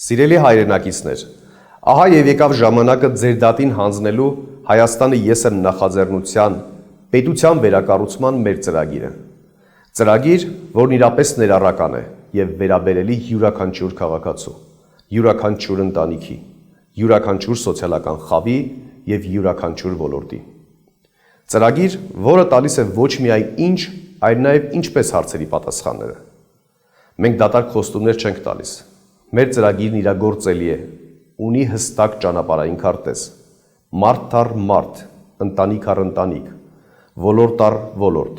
Սիրելի հայրենակիցներ, ահա եւ եկավ ժամանակը ձեր դատին հանձնելու Հայաստանը ես եմ նախաձեռնության պետության վերակառուցման մեր ծրագիրը։ Ծրագիր, որն իրապես ներառական է եւ վերաբերելի յուրաքանչյուր քաղաքացու, յուրաքանչյուր ընտանիքի, յուրաքանչյուր սոցիալական խավի եւ յուրաքանչյուր ոլորտի։ Ծրագիր, որը տալիս է ոչ միայն ինչ, այլ նաեւ ինչպես հարցերի պատասխանները։ Մենք դատարկ խոստումներ չենք տալիս։ Մեր ծրագիրն իրագործելի է, ունի հստակ ճանապարհային քարտեզ, մարդ առ մարդ, ընտանիք առ ընտանիք, ոլորտ առ ոլորտ։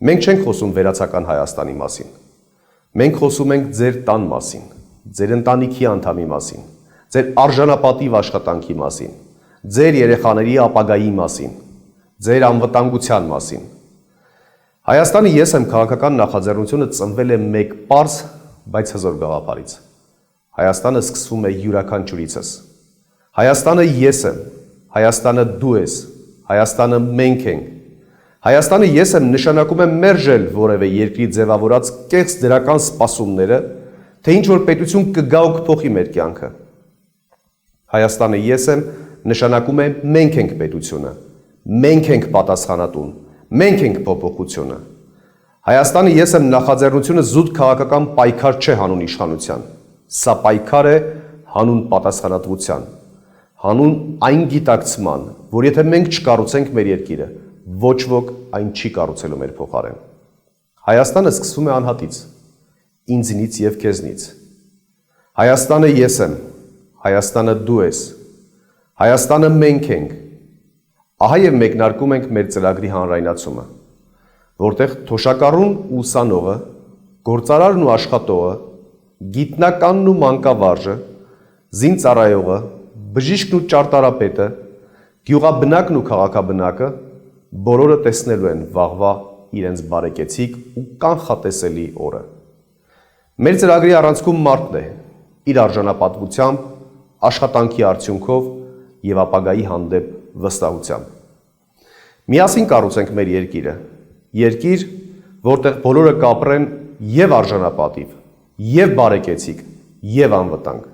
Մենք չենք խոսում վերացական Հայաստանի մասին։ Մենք խոսում ենք ձեր տան մասին, ձեր ընտանիքի անդամի մասին, ձեր արժանապատիվ աշխատանքի մասին, ձեր երեխաների ապագայի մասին, ձեր անվտանգության մասին։ Հայաստանի ես եմ քաղաքական նախաձեռնությունը ծնվել է մեկ պարզ, բայց հզոր գաղափարից։ Հայաստանը սկսվում է յուրաքանչյուրիցս։ Հայաստանը ես եմ, Հայաստանը դու ես, Հայաստանը մենք ենք։ Հայաստանը ես եմ նշանակում է մերժել որևէ երկրի ձևավորած կեղծ դրական սպասումները, թե ինչ որ պետություն կգա ու կփոխի մեր կյանքը։ Հայաստանը ես եմ նշանակում է մենք ենք պետությունը, մենք ենք պատասխանատուն, մենք ենք փոփոխությունը։ Հայաստանը ես եմ նախաձեռնությունը զուտ քաղաքական պայքար չէ հանուն իշխանության։ Սա պայքար է հանուն պատասխանատվության, հանուն այն գիտակցման, որ եթե մենք չկառուցենք մեր երկիրը, ոչ ոք այն չի կառուցելու մեր փոխարեն։ Հայաստանը սկսվում է անհատից, ինձնից եւ քեզնից։ Հայաստանը ես եմ, Հայաստանը դու ես, Հայաստանը մենք ենք։ Ահա եւ մեկնարկում ենք մեր ծրագրի հանրայնացումը, որտեղ թոշակառուն ու ուսանողը, գործարարն ու աշխատողը, գիտնականն ու մանկավարժը, զինծառայողը, բժիշկն ու ճարտարապետը, գյուղաբնակն ու քաղաքաբնակը բոլորը տեսնելու են վաղվա իրենց բարեկեցիկ ու կանխատեսելի օրը։ Մեր ծրագրի առանցքում մարդն է, իր արժանապատվությամբ, աշխատանքի արդյունքով եւ ապագայի հանդեպ վստահությամբ։ Միասին կառուցենք մեր երկիրը, երկիր, որտեղ բոլորը կապրեն եւ արժանապատիվ, եւ բարեկեցիկ, եւ անվտանգ։